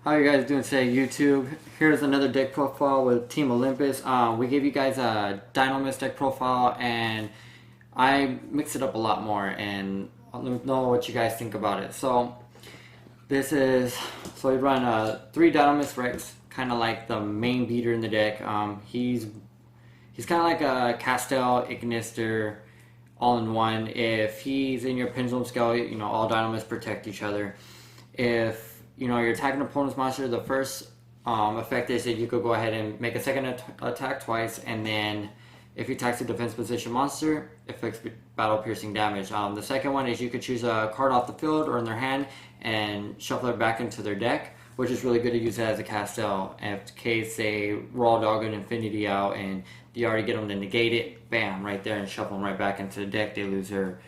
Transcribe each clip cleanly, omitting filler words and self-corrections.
How you guys doing today, YouTube? Here's another deck profile with Team Olympus. We gave you guys a Dinomist deck profile, and I mixed it up a lot more, and let me know what you guys think about it. So we run 3 Dinomist Rex, kind of like the main beater in the deck. He's kind of like a Castell Ignister all in one. If he's in your Pendulum Scale, all Dinomists protect each other. If you're attacking an opponent's monster, the first effect is that you could go ahead and make a second attack twice, and then if he attacks a defense position monster, it affects battle piercing damage. The second one is you could choose a card off the field or in their hand and shuffle it back into their deck, which is really good to use it as a Castell. In case they Raw Dog an Infinity out and you already get them to negate it, bam, right there, and shuffle them right back into the deck. They lose their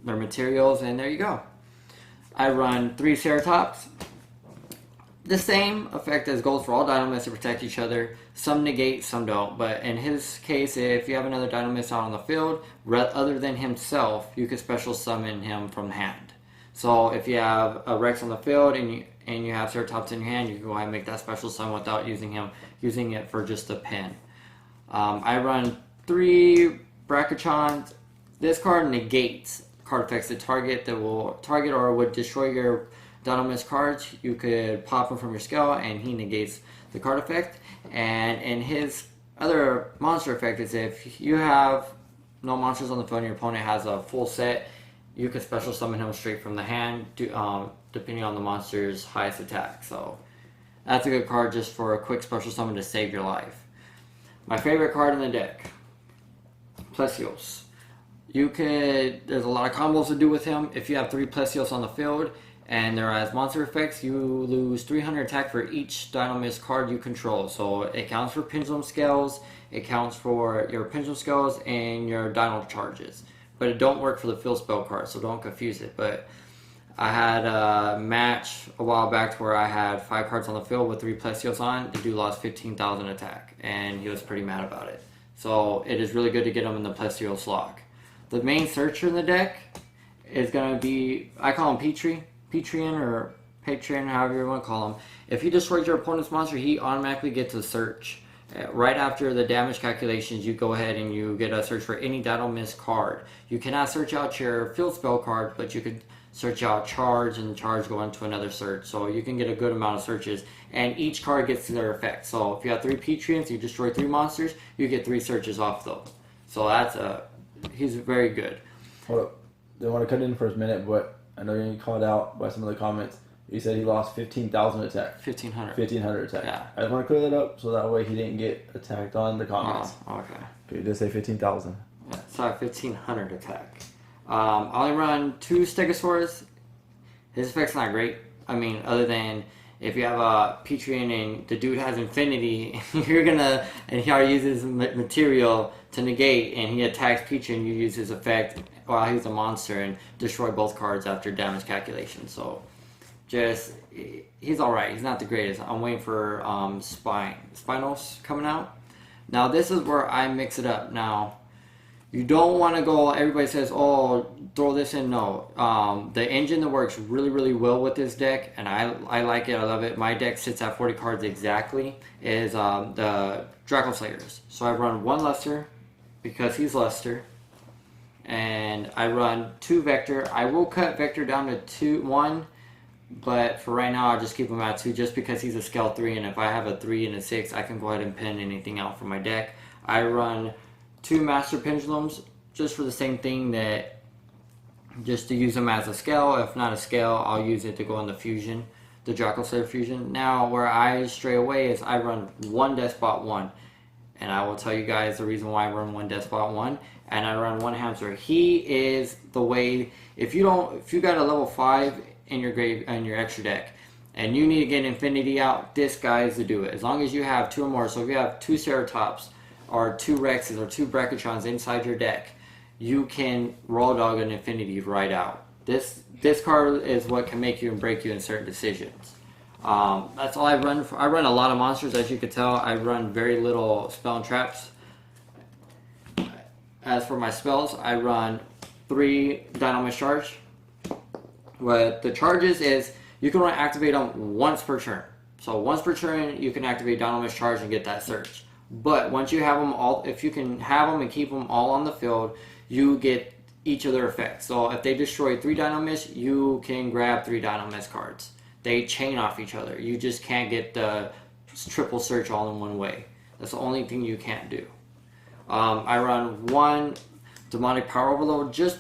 materials, and there you go. I run 3 Ceratops. The same effect as goes for all Dinomists to protect each other. Some negate, some don't. But in his case, if you have another Dinomist out on the field, other than himself, you could special summon him from hand. So if you have a Rex on the field and you have Ceratops in your hand, you can go ahead and make that special summon without using it for just a pin. I run 3 Brachychons. This card negates card effects that will target or would destroy your Dinomist cards. You could pop him from your scale and he negates the card effect. And in his other monster effect is if you have no monsters on the field and your opponent has a full set, you can special summon him straight from the hand, depending on the monster's highest attack. So that's a good card just for a quick special summon to save your life. My favorite card in the deck, Plesios. There's a lot of combos to do with him. If you have 3 Plesios on the field and there as monster effects, you lose 300 attack for each Dinomist card you control. So it counts for Pendulum Scales, it counts for your Pendulum Scales and your Dino Charges. But it don't work for the field spell cards, so don't confuse it. But I had a match a while back where I had 5 cards on the field with 3 Plesios on. The dude lost 15,000 attack, and he was pretty mad about it. So it is really good to get him in the Plesios lock. The main searcher in the deck is going to be, I call him Petrian or Patreon, however you want to call him. If he destroys your opponent's monster, he automatically gets a search. Right after the damage calculations, you go ahead and you get a search for any Dinomist card. You cannot search out your field spell card, but you could search out charge, and charge go into another search. So you can get a good amount of searches, and each card gets to their effect. So if you have 3 Petrians, you destroy 3 monsters, you get 3 searches off those. So he's very good. Hold up. They want to cut in for a minute, but I know you're getting called out by some of the comments. He said he lost 15,000 attack. 1,500. 1,500 attack. Yeah. I just want to clear that up so that way he didn't get attacked on the comments. Oh, okay. Okay, just say 15,000. Yeah, sorry, 1,500 attack. I only run 2 Stegosaurus. His effect's not great. I mean, other than if you have a Petrian and the dude has Infinity, and he already uses material to negate, and he attacks Petrian, you use his effect while he's a monster and destroy both cards after damage calculation. So, he's alright. He's not the greatest. I'm waiting for Spinos coming out. Now, this is where I mix it up. Now, you don't want to go, everybody says, oh, throw this in. No. The engine that works really, really well with this deck, and I like it, I love it. My deck sits at 40 cards exactly, is the Draco Slayers. So I run 1 Luster, because he's Luster, and I run 2 Vector. I will cut Vector down to 1, but for right now, I'll just keep him at 2, just because he's a scale 3, and if I have a 3 and a 6, I can go ahead and pin anything out from my deck. I run 2 Master Pendulums, just for the same thing, just to use them as a scale. If not a scale, I'll use it to go in the fusion, the Draco Slayer fusion. Now, where I stray away is I run 1 Despot 1. And I will tell you guys the reason why I run 1 Despot 1. And I run 1 Hamster. He is the way, if you got a level 5 in your extra deck, and you need to get Infinity out, this guy is to do it. As long as you have 2 or more. So if you have 2 Ceratops, or 2 Rexes, or 2 Brachychons inside your deck, you can Raw Dog an Infinity right out. This card is what can make you and break you in certain decisions. That's all I run. I run a lot of monsters, as you can tell. I run very little spell and traps. As for my spells, I run 3 Dinomist Charge. What the charges is, you can only activate them once per turn. So once per turn, you can activate Dinomist Charge and get that search. But once you have them all, if you can have them and keep them all on the field, you get each of their effects. So if they destroy 3 Dinomists, you can grab 3 Dinomist cards. They chain off each other. You just can't get the triple search all in one way. That's the only thing you can't do. I run 1 Demonic Power Overload just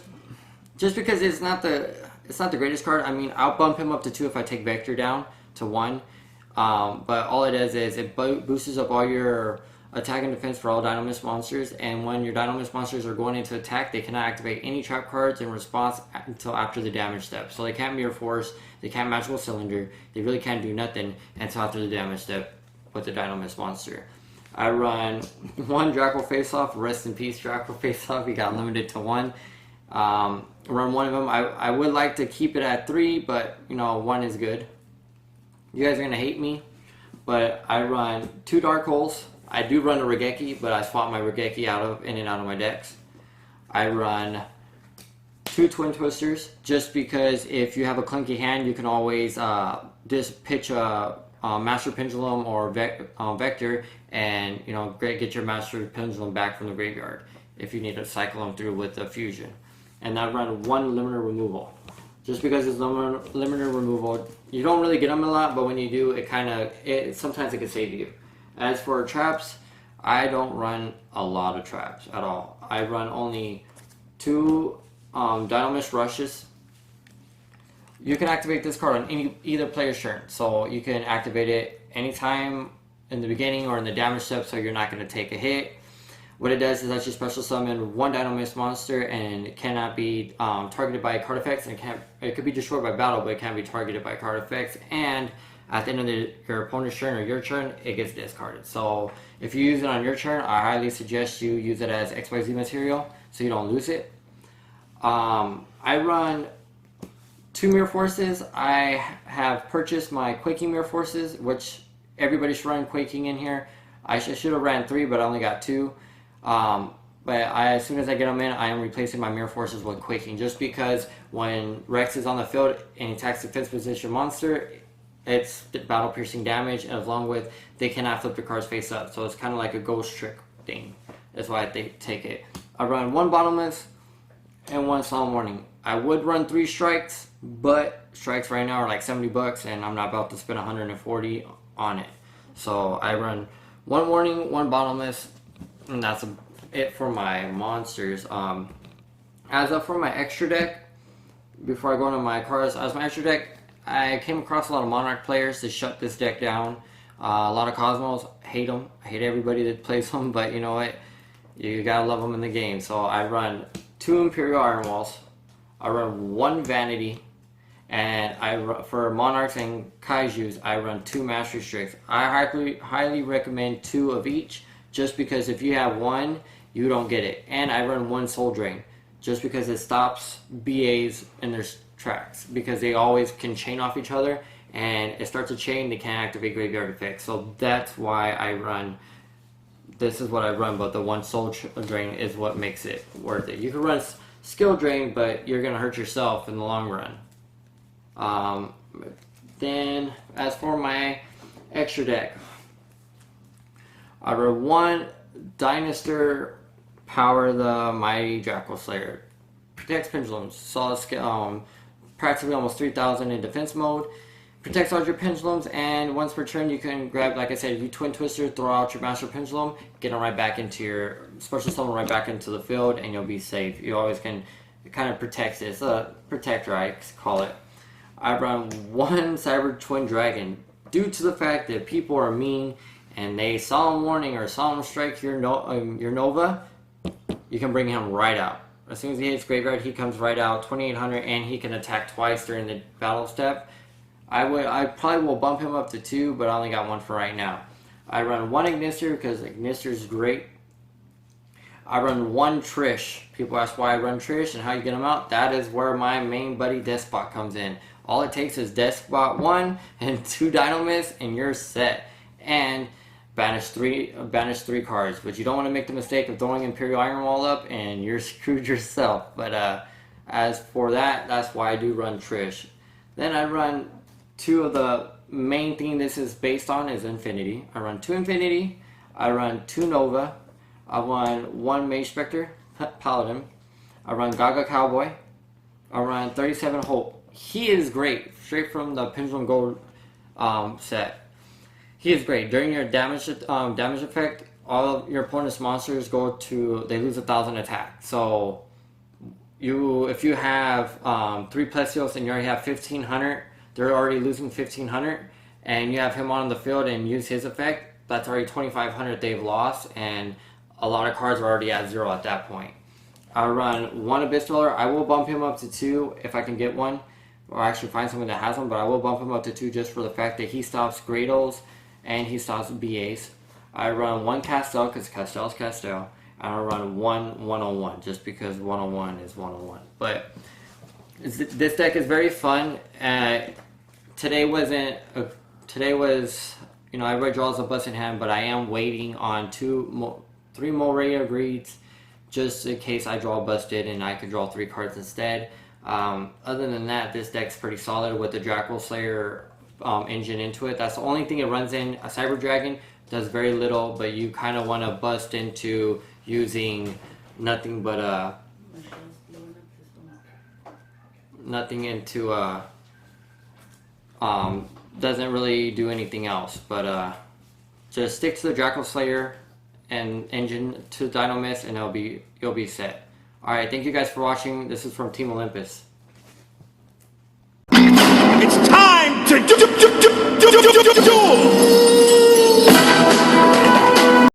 because it's not the greatest card. I mean, I'll bump him up to 2 if I take Vector down to 1. But all it does is it boosts up all your attack and defense for all Dinomist monsters, and when your Dinomist monsters are going into attack, they cannot activate any trap cards in response until after the damage step. So they can't Mirror Force, they can't Magical Cylinder, they really can't do nothing until after the damage step with the Dinomist monster. I run 1 Draco Face-Off, rest in peace Draco Face-Off, he got limited to 1. Run 1 of them. I would like to keep it at 3, but 1 is good. You guys are going to hate me, but I run 2 Dark Holes. I do run a Regeki, but I swap my Regeki in and out of my decks. I run 2 Twin Twisters, just because if you have a clunky hand, you can always just pitch a Master Pendulum or Vector, and get your Master Pendulum back from the graveyard if you need to cycle them through with a fusion. And I run 1 Limiter Removal. Just because it's limiter removal, you don't really get them a lot, but when you do, sometimes it can save you. As for traps, I don't run a lot of traps at all. I run only 2 Dinomist Rushes. You can activate this card on either player's turn, so you can activate it anytime in the beginning or in the damage step, so you're not going to take a hit. What it does is that you special summon 1 Dinomist monster, and it cannot be targeted by card effects, and it could be destroyed by battle, but it can't be targeted by card effects. And at the end of your opponent's turn or your turn, it gets discarded. So if you use it on your turn, I highly suggest you use it as XYZ material so you don't lose it. I run 2 Mirror Forces. I have purchased my Quaking Mirror Forces, which everybody should run Quaking in here. I should have ran 3, but I only got 2. But as soon as I get them in, I am replacing my Mirror Forces with Quaking, just because when Rex is on the field and he attacks defense position monster, it's battle piercing damage, and along with they cannot flip the cards face up, so it's kind of like a ghost trick thing. That's why they take it. I run 1 Bottomless and 1 Solemn Warning. I would run 3 Strikes, but Strikes right now are like $70, and I'm not about to spend $140 on it. So I run 1 Warning, 1 Bottomless, and that's it for my monsters. As for my extra deck, before I go into my cards, as my extra deck, I came across a lot of Monarch players that shut this deck down. A lot of Cosmos, hate them. I hate everybody that plays them, but you know what? You gotta love them in the game. So I run 2 Imperial Iron Walls. I run 1 Vanity. And for Monarchs and Kaijus, I run 2 Mastery Strix. I highly recommend 2 of each, just because if you have 1, you don't get it. And I run 1 Soul Drain, just because it stops BAs in their tracks, because they always can chain off each other, and it starts a chain, they can't activate graveyard effects. So that's why I run, this is what I run, but the 1 Soul Drain is what makes it worth it. You can run Skill Drain, but you're going to hurt yourself in the long run. Then, as for my extra deck, I run 1 Dinosaur Power the Mighty Draco Slayer. Protects Pendulums, solid skill, practically almost 3,000 in defense mode. Protects all your pendulums, and once per turn you can grab, like I said, you Twin Twister, throw out your Master Pendulum, get them right back into your special summon right back into the field, and you'll be safe. You always can, it kind of protects it. It's a protector, I call it. I run 1 Cyber Twin Dragon, due to the fact that people are mean and they Solemn Warning or Solemn Strike your Nova, you can bring him right out. As soon as he hits graveyard, he comes right out, 2,800, and he can attack twice during the battle step. I probably will bump him up to 2, but I only got 1 for right now. I run 1 Ignister because Ignister is great. I run 1 Trish. People ask why I run Trish and how you get him out. That is where my main buddy Despot comes in. All it takes is Despot 1 and 2 Dinomist, and you're set. And banish 3 cards. But you don't want to make the mistake of throwing Imperial Iron Wall up and you're screwed yourself. But as for that, that's why I do run Trish. Then I run two of the main thing this is based on is Infinity. I run 2 Infinity, I run 2 Nova, I run 1 Mage Spectre Paladin, I run Gaga Cowboy, I run 37 Hope. He is great, straight from the Pendulum Gold set. He is great. During your damage effect, all of your opponent's monsters they lose 1,000 attack. So if you have 3 Plesios and you already have 1,500, they're already losing 1,500, and you have him on the field and use his effect, that's already 2,500 they've lost, and a lot of cards are already at 0 at that point. I run 1 Abyss Dweller. I will bump him up to 2 if I can get one, or actually find someone that has one, but I will bump him up to 2 just for the fact that he stops Gradles and he stops BAs. I run 1 Castel because Castel's Castel, and I run 1 101 just because 101 is 101. But this deck is very fun. Today was, I read draws a busted hand, but I am waiting on 3 more rare greeds just in case I draw busted and I could draw 3 cards instead. Other than that, this deck's pretty solid with the Draco Slayer engine into it. That's the only thing it runs in. A Cyber Dragon does very little, but you kind of want to bust into using nothing but doesn't really do anything else, but just stick to the Draco Slayer and engine to Dinomist, and you'll be set. Alright, thank you guys for watching. This is from Team Olympus. It's time to duel!